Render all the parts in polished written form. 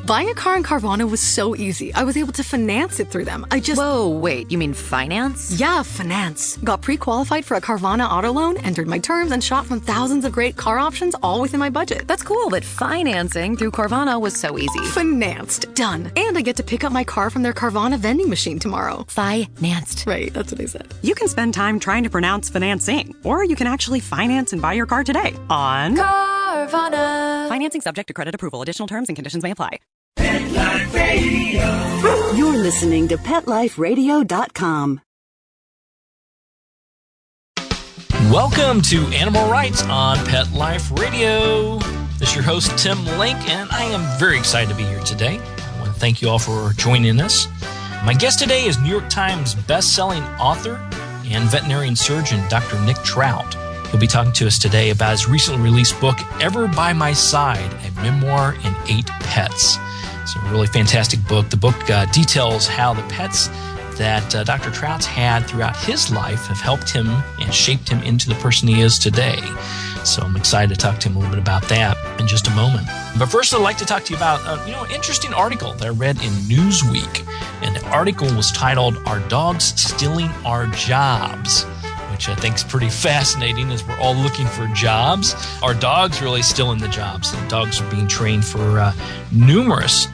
Buying a car in Carvana was so easy. I was able to finance it through them. Whoa, wait, you mean finance? Yeah, finance. Got pre-qualified for a Carvana auto loan, entered my terms, and shot from thousands of great car options all within my budget. That's cool, but financing through Carvana was so easy. Financed. Done. And I get to pick up my car from their Carvana vending machine tomorrow. Financed. Right, that's what I said. You can spend time trying to pronounce financing, or you can actually finance and buy your car today on Carvana. Financing subject to credit approval. Additional terms and conditions may apply. Pet Life Radio. You're listening to PetLifeRadio.com. Welcome to Animal Rights on Pet Life Radio. This is your host, Tim Link, and I am very excited to be here today. I want to thank you all for joining us. My guest today is New York Times best-selling author and veterinarian surgeon, Dr. Nick Trout. He'll be talking to us today about his recently released book, Ever by My Side, a Memoir in 8 Pets. It's a really fantastic book. The book details how the pets that Dr. Trout's had throughout his life have helped him and shaped him into the person he is today. So I'm excited to talk to him a little bit about that in just a moment. But first, I'd like to talk to you about an interesting article that I read in Newsweek. And the article was titled, Are Dogs Stealing Our Jobs? Which I think is pretty fascinating as we're all looking for jobs. Are dogs really still in the jobs? And dogs are being trained for numerous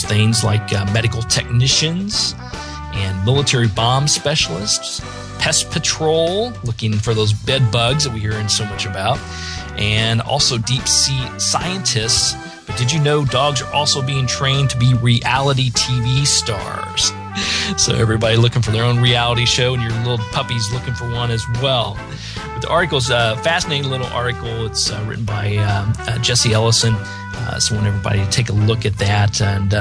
things like medical technicians and military bomb specialists, pest patrol, looking for those bed bugs that we're hearing so much about, and also deep sea scientists. But did you know dogs are also being trained to be reality TV stars? So everybody looking for their own reality show, and your little puppy's looking for one as well. But the article's a fascinating little article. It's written by Jesse Ellison. So I want everybody to take a look at that. And,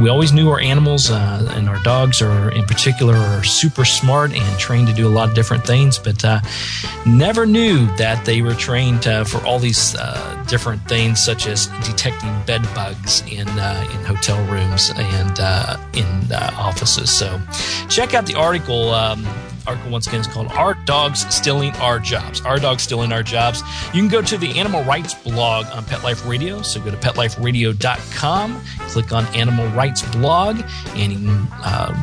we always knew our animals and our dogs are in particular are super smart and trained to do a lot of different things, but never knew that they were trained for all these different things, such as detecting bed bugs in hotel rooms and in offices. So check out the article. Article once again is called Are Dogs Stealing Our Jobs? Are Dogs Stealing Our Jobs? You can go to the Animal Rights blog on Pet Life Radio. So go to PetLifeRadio.com, click on Animal Rights blog, and you can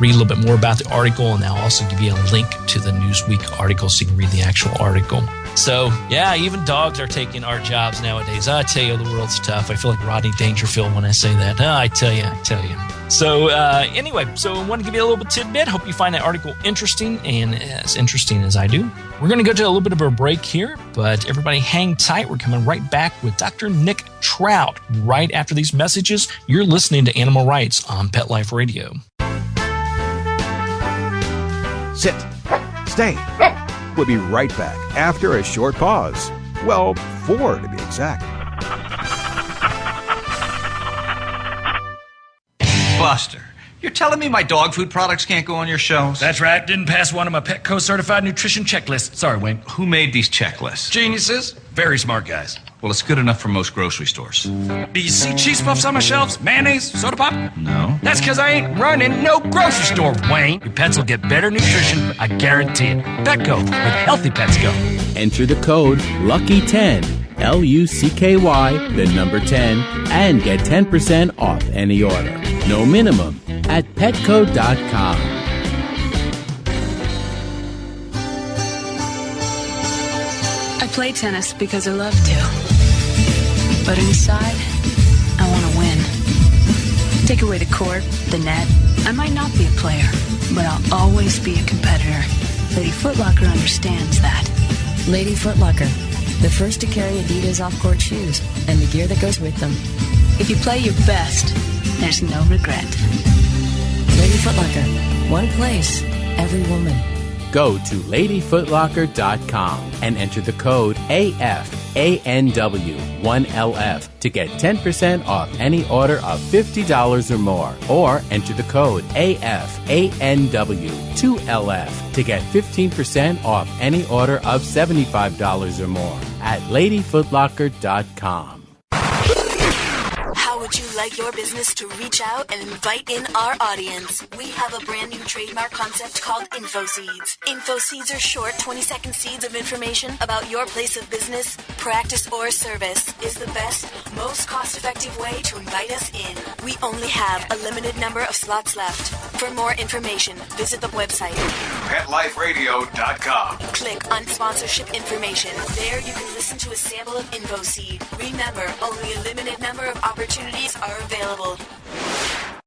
read a little bit more about the article. And I'll also give you a link to the Newsweek article so you can read the actual article. So, yeah, even dogs are taking our jobs nowadays. I tell you, the world's tough. I feel like Rodney Dangerfield when I say that. I tell you. So, anyway, I want to give you a little bit tidbit. Hope you find that article interesting and as interesting as I do. We're going to go to a little bit of a break here, but everybody hang tight. We're coming right back with Dr. Nick Trout right after these messages. You're listening to Animal Rights on Pet Life Radio. Sit. Stay. We'll be right back after a short pause. Well, 4 to be exact. Buster, you're telling me my dog food products can't go on your shelves? That's right. Didn't pass one of my Petco certified nutrition checklists. Sorry, Wayne. Who made these checklists? Geniuses. Very smart guys. Well, it's good enough for most grocery stores. Do you see cheese puffs on my shelves? Mayonnaise? Soda pop? No. That's because I ain't running no grocery store, Wayne. Your pets will get better nutrition. I guarantee it. Petco. Where healthy pets go. Enter the code LUCKY10. LUCKY, the number 10, and get 10% off any order. No minimum at petco.com. I play tennis because I love to. But inside, I want to win. Take away the court, the net. I might not be a player, but I'll always be a competitor. Lady Foot Locker understands that. Lady Foot Locker, the first to carry Adidas off-court shoes and the gear that goes with them. If you play your best, there's no regret. Lady Foot Locker, one place, every woman. Go to ladyfootlocker.com and enter the code AFANW1LF to get 10% off any order of $50 or more. Or enter the code AFANW2LF to get 15% off any order of $75 or more at ladyfootlocker.com. How would you like your business to reach out and invite in our audience? We have a brand new trademark concept called InfoSeeds. InfoSeeds are short 20-second seeds of information about your place of business, practice, or service. Is the best, most cost-effective way to invite us in. We only have a limited number of slots left. For more information, visit the website PetLifeRadio.com. Click on sponsorship information. There you can listen to a sample of InfoSeed. Remember, only a limited number of opportunities are available.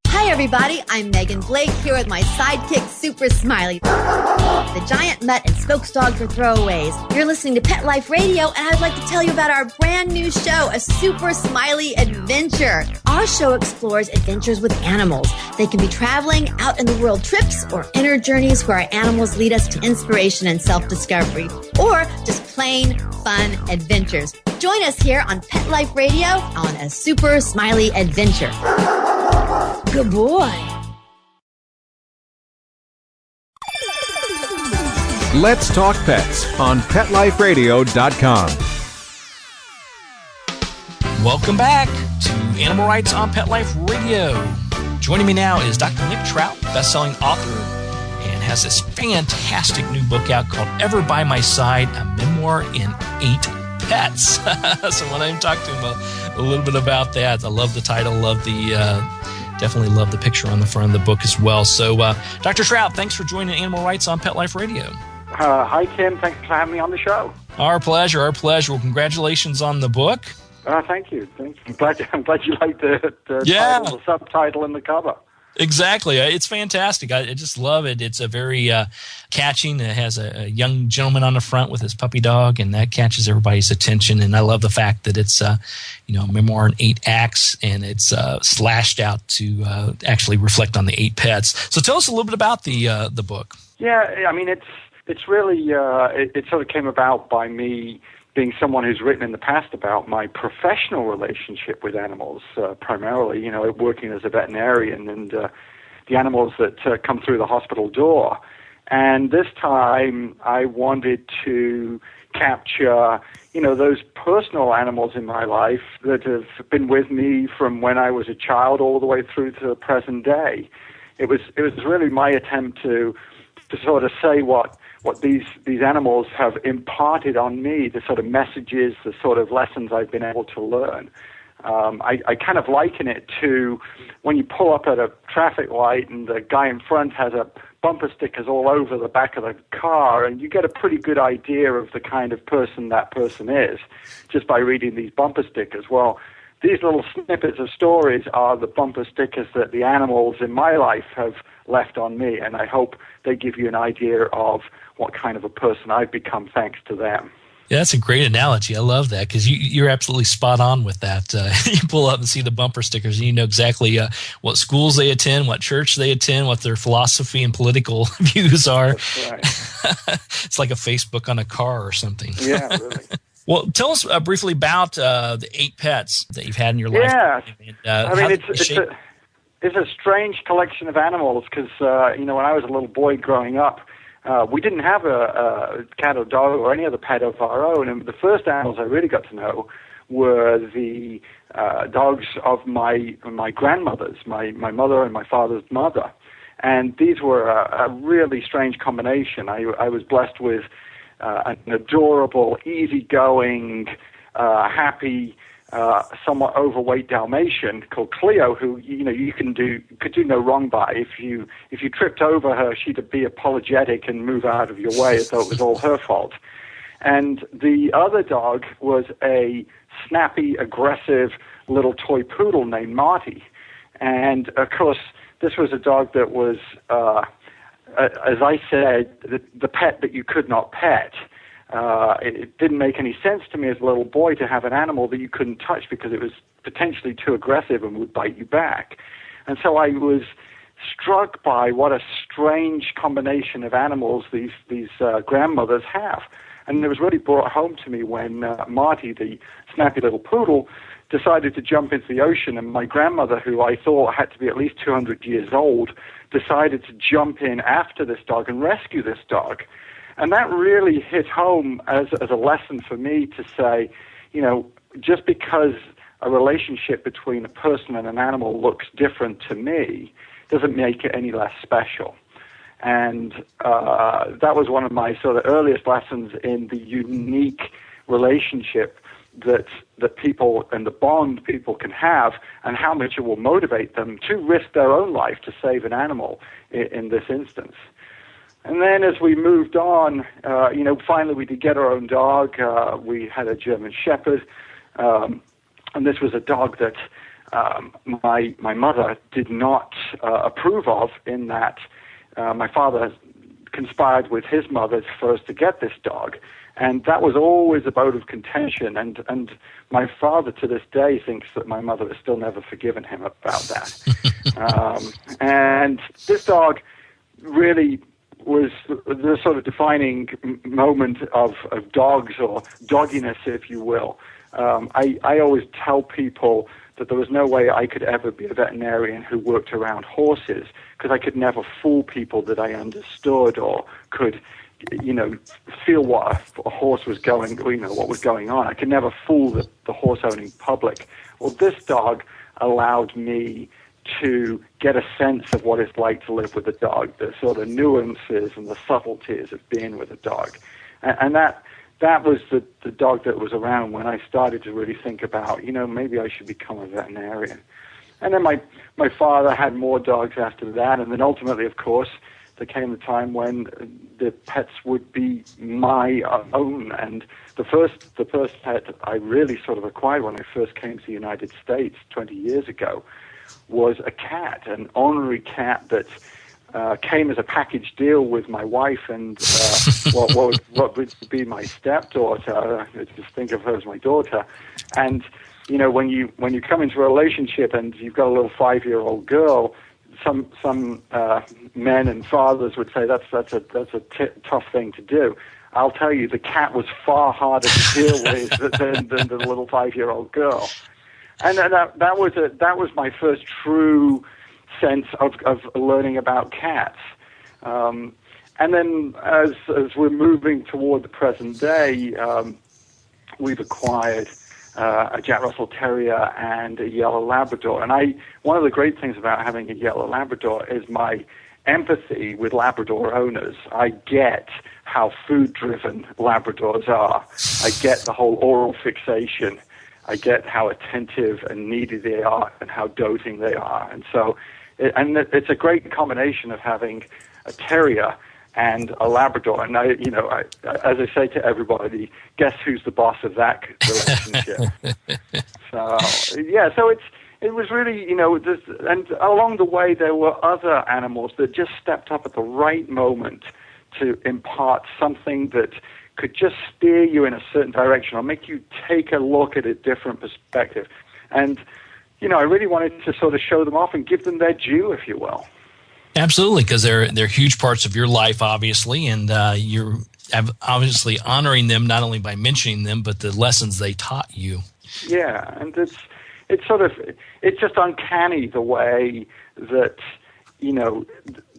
Hi everybody, I'm Megan Blake here with my sidekick Super Smiley, the giant mutt and spokes dog for throwaways. You're listening to Pet Life Radio, and I'd like to tell you about our brand new show, A Super Smiley Adventure. Our show explores adventures with animals. They can be traveling, out in the world trips, or inner journeys where our animals lead us to inspiration and self-discovery, or just plain fun adventures. Join us here on Pet Life Radio on A Super Smiley Adventure. Good boy. Let's Talk Pets on PetLifeRadio.com. Welcome back to Animal Rights on Pet Life Radio. Joining me now is Dr. Nick Trout, best-selling author, and has this fantastic new book out called Ever by My Side, a memoir in 8 pets. So when I talk to him a little bit about that, I love the title, definitely love the picture on the front of the book as well. So, Dr. Trout, thanks for joining Animal Rights on Pet Life Radio. Hi, Tim. Thanks for having me on the show. Our pleasure, our pleasure. Well, congratulations on the book. Thank you. I'm glad you liked the title, the subtitle, and the cover. Exactly. It's fantastic. I just love it. It's a very catching. It has a young gentleman on the front with his puppy dog, and that catches everybody's attention. And I love the fact that it's a memoir in 8 acts, and it's slashed out to actually reflect on the 8 pets. So tell us a little bit about the book. Yeah, I mean, it's really it sort of came about by me being someone who's written in the past about my professional relationship with animals, primarily, working as a veterinarian and the animals that come through the hospital door. And this time I wanted to capture, those personal animals in my life that have been with me from when I was a child all the way through to the present day. It was really my attempt to sort of say what these animals have imparted on me, the sort of messages, the sort of lessons I've been able to learn. I kind of liken it to when you pull up at a traffic light and the guy in front has a bumper stickers all over the back of the car, and you get a pretty good idea of the kind of person that person is just by reading these bumper stickers. Well, these little snippets of stories are the bumper stickers that the animals in my life have left on me, and I hope they give you an idea of what kind of a person I've become thanks to them. Yeah, that's a great analogy. I love that because you're absolutely spot on with that. You pull up and see the bumper stickers, and you know exactly what schools they attend, what church they attend, what their philosophy and political views are. That's right. It's like a Facebook on a car or something. Yeah, really. Well, tell us briefly about the 8 pets that you've had in your life. Yeah, I mean, it's a strange collection of animals because, when I was a little boy growing up, we didn't have a cat or dog or any other pet of our own. And the first animals I really got to know were the dogs of my grandmothers, my mother and my father's mother. And these were a really strange combination. I was blessed with an adorable, easygoing, happy, somewhat overweight Dalmatian called Cleo, who you could do no wrong by. If you tripped over her, she'd be apologetic and move out of your way as though it was all her fault. And the other dog was a snappy, aggressive little toy poodle named Marty. And of course, this was a dog that was, as I said, the pet that you could not pet. It didn't make any sense to me as a little boy to have an animal that you couldn't touch because it was potentially too aggressive and would bite you back. And so I was struck by what a strange combination of animals these grandmothers have. And it was really brought home to me when Marty, the snappy little poodle, decided to jump into the ocean, and my grandmother, who I thought had to be at least 200 years old, decided to jump in after this dog and rescue this dog. And that really hit home as a lesson for me to say, just because a relationship between a person and an animal looks different to me doesn't make it any less special. And that was one of my sort of earliest lessons in the unique relationship that people and the bond people can have, and how much it will motivate them to risk their own life to save an animal in this instance. And then as we moved on, finally we did get our own dog. We had a German Shepherd, and this was a dog that my mother did not approve of, in that my father conspired with his mother for us to get this dog. And that was always a bone of contention, and my father to this day thinks that my mother has still never forgiven him about that. And this dog really was the sort of defining moment of dogs, or dogginess, if you will. I always tell people that there was no way I could ever be a veterinarian who worked around horses, because I could never fool people that I understood or could feel what a horse was going, what was going on. I could never fool the horse-owning public. Well, this dog allowed me to get a sense of what it's like to live with a dog, the sort of nuances and the subtleties of being with a dog. And that was the dog that was around when I started to really think about, maybe I should become a veterinarian. And then my father had more dogs after that, and then ultimately, of course, there came a time when the pets would be my own. And the first pet I really sort of acquired when I first came to the United States 20 years ago was a cat, an ornery cat that came as a package deal with my wife and what would be my stepdaughter. I just think of her as my daughter. And when you come into a relationship and you've got a little 5-year-old girl, some men and fathers would say that's a tough thing to do. I'll tell you, the cat was far harder to deal with than the little 5-year-old girl. And that was my first true sense of learning about cats. And then as we're moving toward the present day, we've acquired a Jack Russell Terrier and a Yellow Labrador. And one of the great things about having a Yellow Labrador is my empathy with Labrador owners. I get how food-driven Labradors are. I get the whole oral fixation. I get how attentive and needy they are and how doting they are. And so, it's a great combination of having a Terrier and a Labrador. And as I say to everybody, guess who's the boss of that relationship? So it was really, and along the way there were other animals that just stepped up at the right moment to impart something that could just steer you in a certain direction or make you take a look at a different perspective. And, I really wanted to sort of show them off and give them their due, if you will. Absolutely, because they're huge parts of your life, obviously, and you're obviously honoring them not only by mentioning them, but the lessons they taught you. Yeah, and it's just uncanny the way that,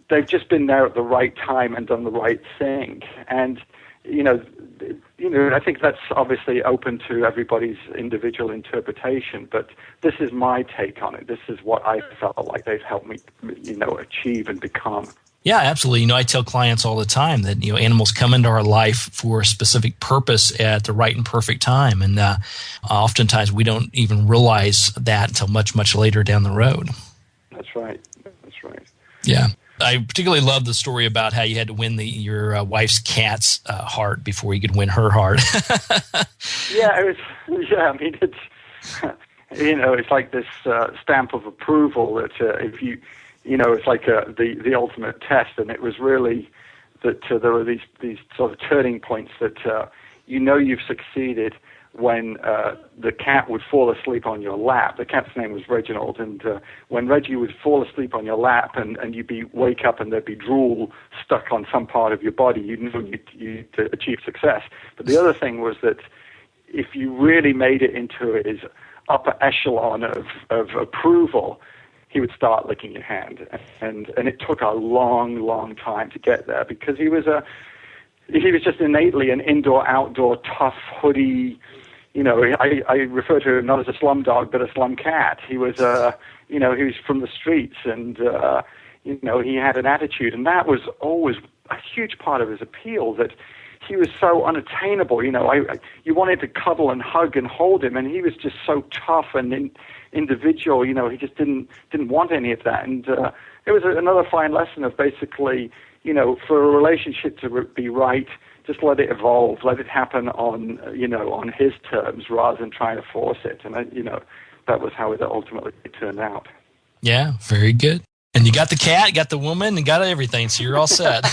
they've just been there at the right time and done the right thing. And, I think that's obviously open to everybody's individual interpretation, but this is my take on it. This is what I felt like they've helped me, achieve and become. Yeah, absolutely. I tell clients all the time that, animals come into our life for a specific purpose at the right and perfect time. And oftentimes we don't even realize that until much, much later down the road. That's right. Yeah. I particularly love the story about how you had to win your wife's cat's heart before you could win her heart. It's like this stamp of approval that if you, it's like the ultimate test. And it was really that there were these sort of turning points that you've succeeded when the cat would fall asleep on your lap. The cat's name was Reginald, and when Reggie would fall asleep on your lap and you'd wake up and there'd be drool stuck on some part of your body, you knew you'd achieved success. But the other thing was that if you really made it into his upper echelon of approval, he would start licking your hand. And it took a long, long time to get there because he was just innately an indoor-outdoor tough hoodie, I refer to him not as a slum dog, but a slum cat. He was, he was from the streets, and, he had an attitude. And that was always a huge part of his appeal, that he was so unattainable. You wanted to cuddle and hug and hold him, and he was just so tough and individual. He just didn't want any of that. And it was another fine lesson of basically, for a relationship to be right, just let it evolve, let it happen on his terms rather than trying to force it. And that was how it ultimately turned out. Yeah, very good. And you got the cat, you got the woman, and got everything, so you're all set.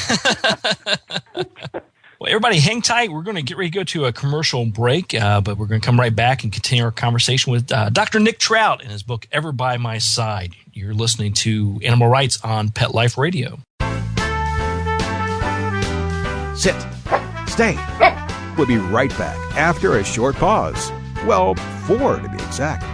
Well, everybody, hang tight. We're going to get ready to go to a commercial break, but we're going to come right back and continue our conversation with Dr. Nick Trout and his book, Ever by My Side. You're listening to Animal Rights on Pet Life Radio. Sit. Stay. We'll be right back after a short pause. Well, 4 to be exact.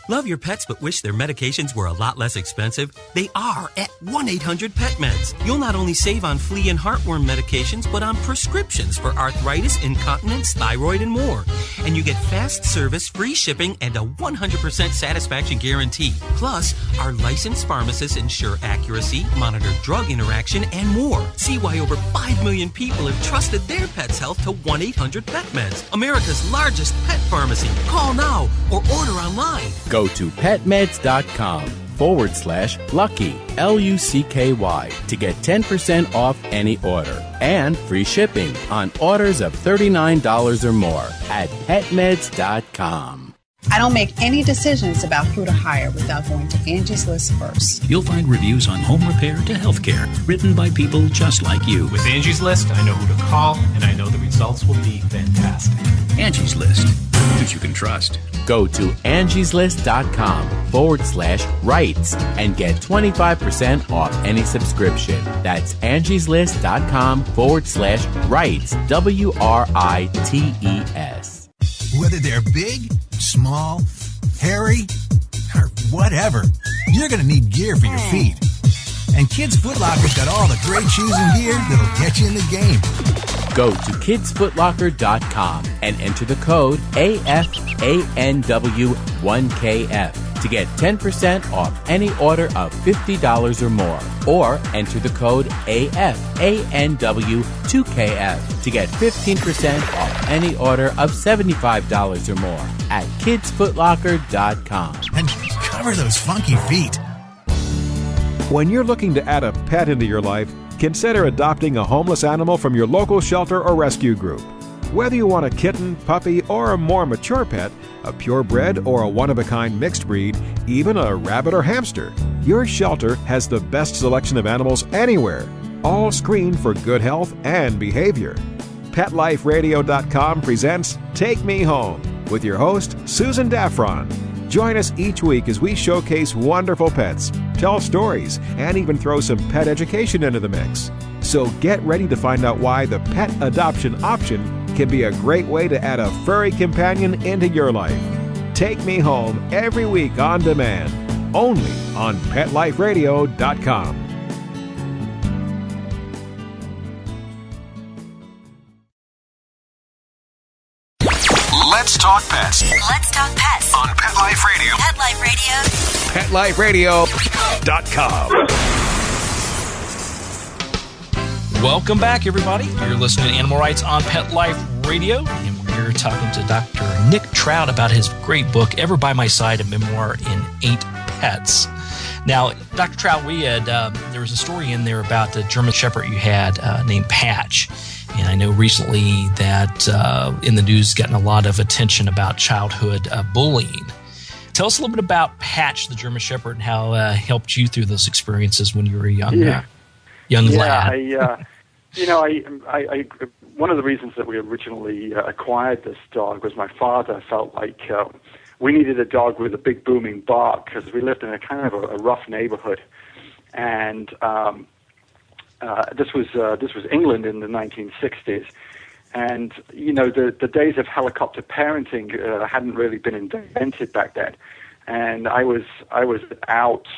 Love your pets but wish their medications were a lot less expensive? They are at 1-800-PET-MEDS. You'll not only save on flea and heartworm medications, but on prescriptions for arthritis, incontinence, thyroid, and more. And you get fast service, free shipping, and a 100% satisfaction guarantee. Plus, our licensed pharmacists ensure accuracy, monitor drug interaction, and more. See why over 5 million people have trusted their pet's health to 1-800-PET-MEDS, America's largest pet pharmacy. Call now or order online. Go to petmeds.com/lucky, LUCKY, to get 10% off any order and free shipping on orders of $39 or more at petmeds.com. I don't make any decisions about who to hire without going to Angie's List first. You'll find reviews on home repair to healthcare, written by people just like you. With Angie's List, I know who to call, and I know the results will be fantastic. Angie's List, who you can trust. Go to angieslist.com/rights and get 25% off any subscription. That's angieslist.com/rights, WRITES. Whether they're big, small, hairy, or whatever, you're going to need gear for your feet. And Kids Foot Locker's got all the great shoes and gear that'll get you in the game. Go to kidsfootlocker.com and enter the code AFANW1KF to get 10% off any order of $50 or more. Or enter the code AFANW2KF to get 15% off any order of $75 or more at kidsfootlocker.com. And cover those funky feet. When you're looking to add a pet into your life, consider adopting a homeless animal from your local shelter or rescue group. Whether you want a kitten, puppy, or a more mature pet, a purebred or a one-of-a-kind mixed breed, even a rabbit or hamster, your shelter has the best selection of animals anywhere, all screened for good health and behavior. PetLifeRadio.com presents Take Me Home with your host, Susan Daffron. Join us each week as we showcase wonderful pets, tell stories, and even throw some pet education into the mix. So get ready to find out why the pet adoption option can be a great way to add a furry companion into your life. Take Me Home every week on demand, only on PetLifeRadio.com. Let's talk pets. Let's talk pets On Pet Life Radio. Pet Life Radio. PetLifeRadio.com. Welcome back, everybody. You're listening to Animal Rights on Pet Life Radio, and we're here talking to Dr. Nick Trout about his great book, Ever by My Side, a Memoir in 8 Pets. Now, Dr. Trout, we had there was a story in there about the German Shepherd you had named Patch. And I know recently that in the news gotten a lot of attention about childhood bullying. Tell us a little bit about Patch, the German Shepherd, and how it helped you through those experiences when you were a young lad. One of the reasons that we originally acquired this dog was my father felt like we needed a dog with a big booming bark because we lived in a kind of a rough neighborhood, and this was England in the 1960s, and the days of helicopter parenting hadn't really been invented back then, and I was out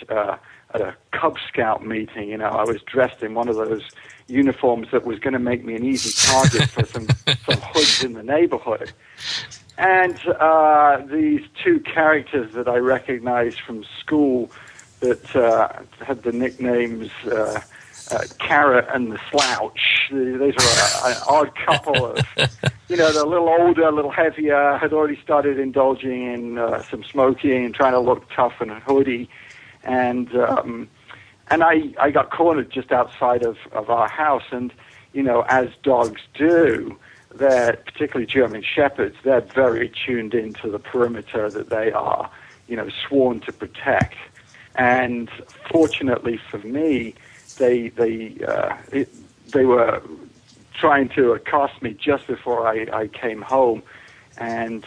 at a Cub Scout meeting. You know, I was dressed in one of those uniforms that was going to make me an easy target for some hoods in the neighborhood. And these two characters that I recognized from school that had the nicknames Carrot and the Slouch. These were an odd couple of, you know, they're a little older, a little heavier, had already started indulging in some smoking and trying to look tough and hoody. And I got cornered just outside of our house. And, you know, as dogs do, they're, particularly German Shepherds, they're very tuned into the perimeter that they are, you know, sworn to protect. And fortunately for me, they were trying to accost me just before I came home, and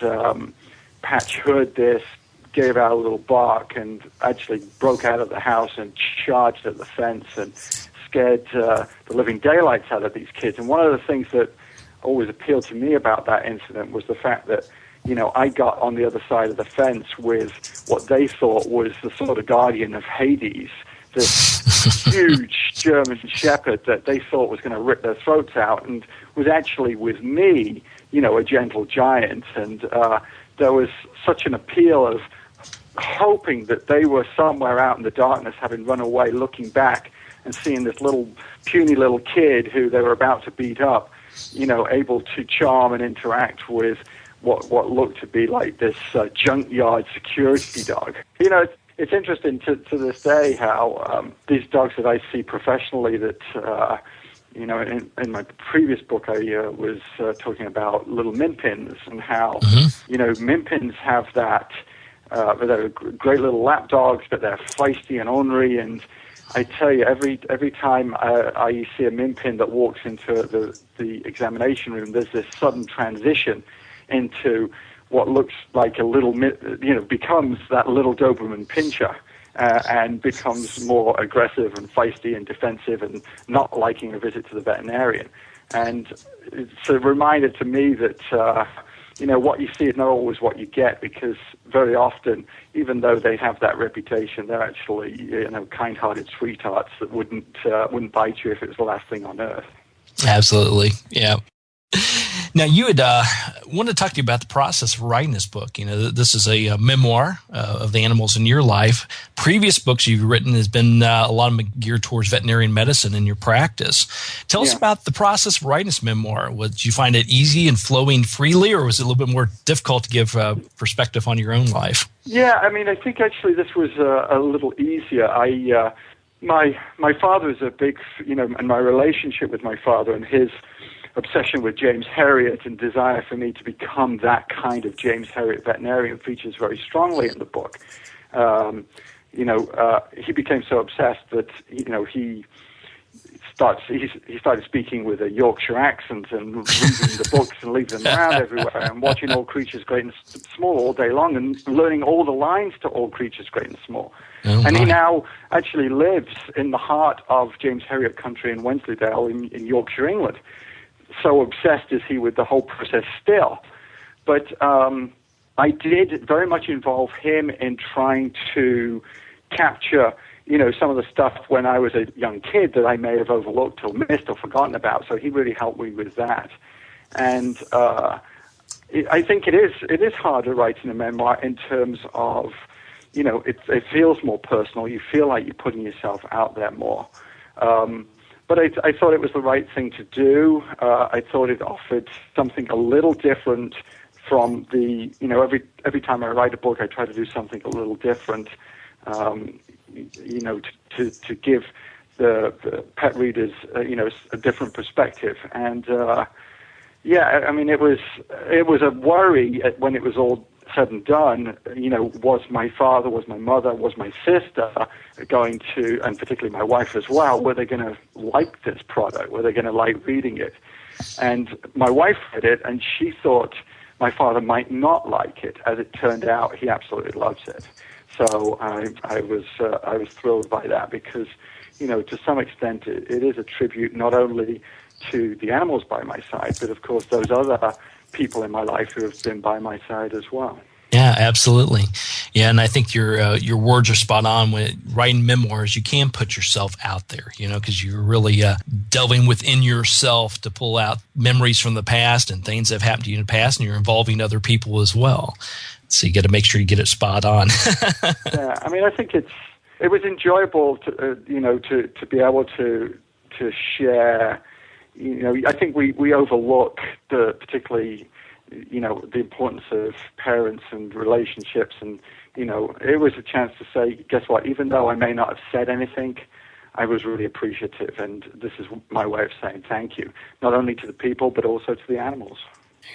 Patch heard this, gave out a little bark, and actually broke out of the house and charged at the fence and scared the living daylights out of these kids. And one of the things that always appealed to me about that incident was the fact that, you know, I got on the other side of the fence with what they thought was the sort of guardian of Hades, this huge German Shepherd that they thought was going to rip their throats out, and was actually with me, you know, a gentle giant. And there was such an appeal of hoping that they were somewhere out in the darkness, having run away, looking back and seeing this little puny little kid who they were about to beat up, you know, able to charm and interact with what looked to be like this junkyard security dog. You know, it's interesting to this day how these dogs that I see professionally that, you know, in my previous book I was talking about little Min-Pins and how, you know, Min-Pins have that, they're great little lap dogs, but they're feisty and ornery. And I tell you, every time I see a Min-Pin that walks into the examination room, there's this sudden transition into what looks like a little, you know, becomes that little Doberman pincher, and becomes more aggressive and feisty and defensive and not liking a visit to the veterinarian. And it's a reminder to me that, you know, what you see is not always what you get, because very often, even though they have that reputation, they're actually, you know, kind-hearted sweethearts that wouldn't bite you if it was the last thing on earth. Absolutely, yeah. Now, you had wanted to talk to you about the process of writing this book. You know, this is a memoir of the animals in your life. Previous books you've written has been a lot of them geared towards veterinarian medicine in your practice. Tell us about the process of writing this memoir. Did you find it easy and flowing freely, or was it a little bit more difficult to give perspective on your own life? Yeah, I mean, I think actually this was a little easier. My father is a big, you know, and my relationship with my father and his obsession with James Herriot and desire for me to become that kind of James Herriot veterinarian features very strongly in the book. You know, he became so obsessed that, you know, he started speaking with a Yorkshire accent and reading the books and leaving them around everywhere and watching All Creatures Great and Small all day long and learning all the lines to All Creatures Great and Small. And he now actually lives in the heart of James Herriot country in Wensleydale in Yorkshire, England. So obsessed is he with the whole process still. But I did very much involve him in trying to capture, you know, some of the stuff when I was a young kid that I may have overlooked or missed or forgotten about. So he really helped me with that. And I think it is harder writing a memoir in terms of, you know, it feels more personal. You feel like you're putting yourself out there more. But I thought it was the right thing to do. I thought it offered something a little different from the, you know, every time I write a book, I try to do something a little different, you know, to give the pet readers, you know, a different perspective. And yeah, I mean, it was a worry when it was all said and done. You know, was my father, was my mother, was my sister going to, and particularly my wife as well, were they going to like this product? Were they going to like reading it? And my wife read it, and she thought my father might not like it. As it turned out, he absolutely loves it. So I was thrilled by that because, you know, to some extent, it is a tribute not only to the animals by my side, but of course those other people in my life who have been by my side as well. Yeah, absolutely. Yeah, and I think your words are spot on. When writing memoirs, you can put yourself out there, because you're really delving within yourself to pull out memories from the past and things that have happened to you in the past, and you're involving other people as well. So you got to make sure you get it spot on. Yeah, I mean, I think it was enjoyable to be able to share. I think we overlook particularly the importance of parents and relationships, and it was a chance to say, guess what? Even though I may not have said anything, I was really appreciative, and this is my way of saying thank you, not only to the people but also to the animals.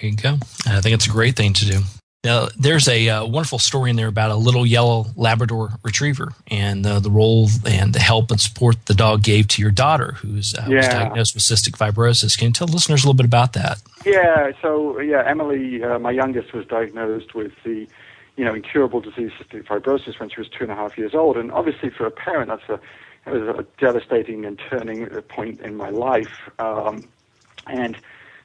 There you go. I think it's a great thing to do. Now, there's a wonderful story in there about a little yellow Labrador retriever and the role and the help and support the dog gave to your daughter, who's was diagnosed with cystic fibrosis. Can you tell listeners a little bit about that? Yeah, so Emily, my youngest, was diagnosed with the incurable disease cystic fibrosis when she was 2.5 years old, and obviously for a parent, it was a devastating and turning point in my life. And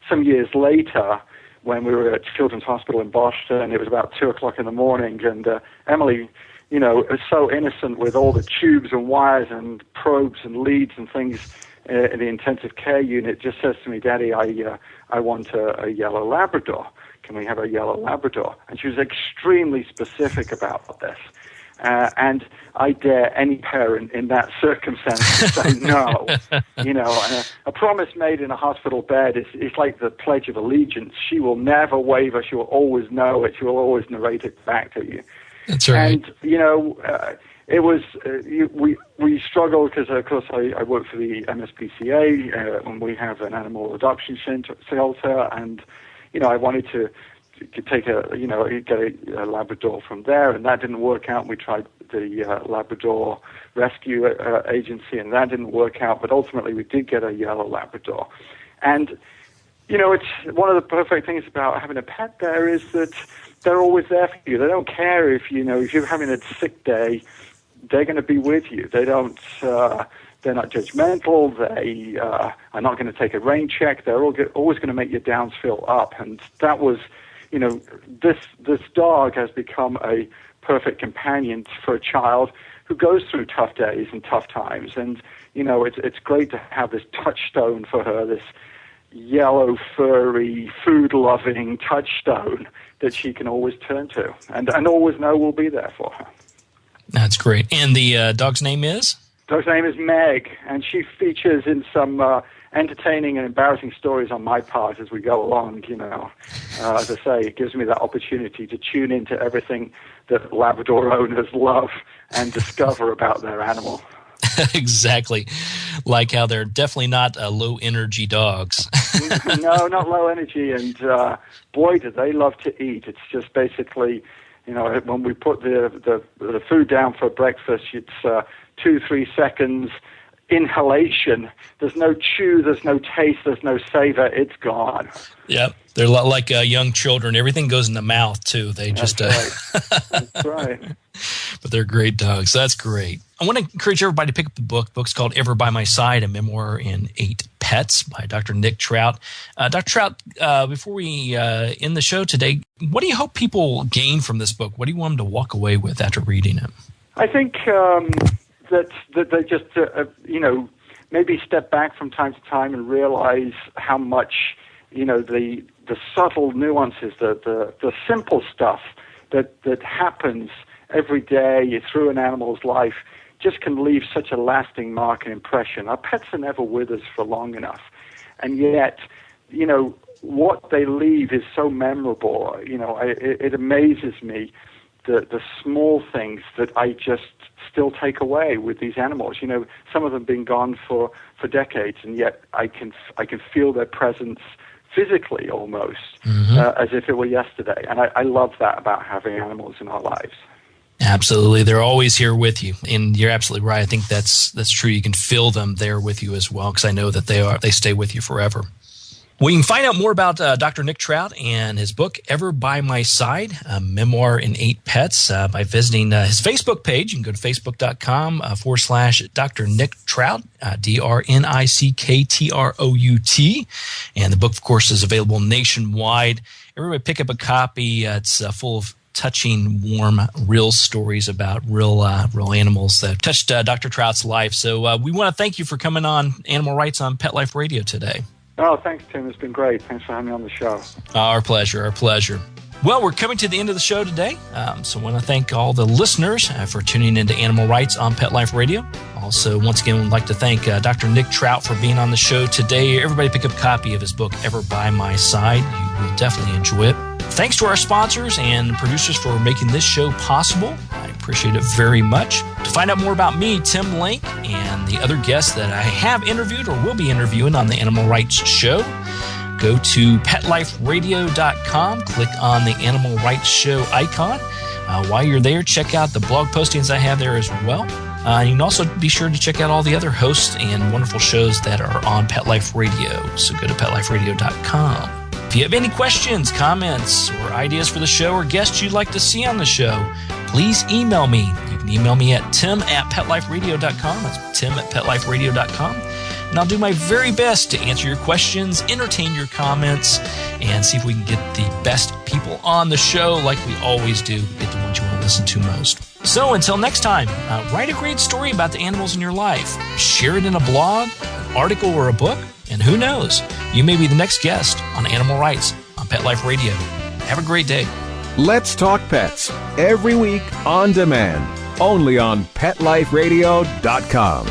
some years later, when we were at Children's Hospital in Boston, it was about 2:00 in the morning, and Emily, was so innocent with all the tubes and wires and probes and leads and things in the intensive care unit, just says to me, "Daddy, I want a yellow Labrador. Can we have a yellow Labrador?" And she was extremely specific about this. And I dare any parent in that circumstance to say no. And a promise made in a hospital bed is like the Pledge of Allegiance. She will never waver. She will always know it. She will always narrate it back to you. That's right. And, it was, we struggled because, of course, I work for the MSPCA, and we have an animal adoption shelter, and, I wanted to take get a Labrador from there, and that didn't work out. We tried the Labrador Rescue Agency, and that didn't work out, but ultimately we did get a yellow Labrador. And, it's one of the perfect things about having a pet there is that they're always there for you. They don't care if you're having a sick day, they're going to be with you. They don't, they're not judgmental. They are not going to take a rain check. They're always going to make your downs fill up. And that was, this dog has become a perfect companion for a child who goes through tough days and tough times. And, it's great to have this touchstone for her, this yellow, furry, food-loving touchstone that she can always turn to and always know will be there for her. That's great. And the dog's name is? Dog's name is Meg, and she features in some entertaining and embarrassing stories on my part as we go along, As I say, it gives me that opportunity to tune into everything that Labrador owners love and discover about their animal. Exactly. Like how they're definitely not low-energy dogs. No, not low energy, and boy, do they love to eat. It's just basically, when we put the food down for breakfast, it's 2-3 seconds inhalation. There's no chew, there's no taste, there's no savor. It's gone. Yep. They're like young children. Everything goes in the mouth, too. They just... That's right. But they're great dogs. That's great. I want to encourage everybody to pick up the book. The book's called Ever by My Side, A Memoir in 8 Pets by Dr. Nick Trout. Dr. Trout, before we end the show today, what do you hope people gain from this book? What do you want them to walk away with after reading it? I think that they just, maybe step back from time to time and realize how much, the subtle nuances, the simple stuff that happens every day through an animal's life just can leave such a lasting mark and impression. Our pets are never with us for long enough. And yet, what they leave is so memorable. It amazes me the small things that I just still take away with these animals. Some of them have been gone for decades, and yet I can feel their presence physically almost, as if it were yesterday. And I love that about having animals in our lives. Absolutely. They're always here with you. And you're absolutely right. I think that's true. You can feel them there with you as well, because I know that they stay with you forever. Well, you can find out more about Dr. Nick Trout and his book, Ever by My Side, A Memoir in 8 Pets, by visiting his Facebook page. You can go to facebook.com/Dr. Nick Trout, DrNickTrout. And the book, of course, is available nationwide. Everybody pick up a copy. It's full of touching, warm, real stories about real animals that touched Dr. Trout's life. So we want to thank you for coming on Animal Rights on Pet Life Radio today. Oh, thanks, Tim. It's been great. Thanks for having me on the show. Our pleasure. Our pleasure. Well, we're coming to the end of the show today, so I want to thank all the listeners for tuning into Animal Rights on Pet Life Radio. Also, once again, we'd like to thank Dr. Nick Trout for being on the show today. Everybody pick up a copy of his book, Ever By My Side. You will definitely enjoy it. Thanks to our sponsors and producers for making this show possible. I appreciate it very much. To find out more about me, Tim Link, and the other guests that I have interviewed or will be interviewing on the Animal Rights Show, go to PetLifeRadio.com, click on the Animal Rights Show icon. While you're there, check out the blog postings I have there as well. You can also be sure to check out all the other hosts and wonderful shows that are on Pet Life Radio. So go to PetLifeRadio.com. If you have any questions, comments, or ideas for the show or guests you'd like to see on the show, please email me. You can email me at tim@PetLifeRadio.com. That's tim@PetLifeRadio.com. And I'll do my very best to answer your questions, entertain your comments, and see if we can get the best people on the show like we always do, get the ones you want to listen to most. So until next time, write a great story about the animals in your life. Share it in a blog, an article, or a book. And who knows, you may be the next guest on Animal Rights on Pet Life Radio. Have a great day. Let's Talk Pets, every week on demand, only on PetLifeRadio.com.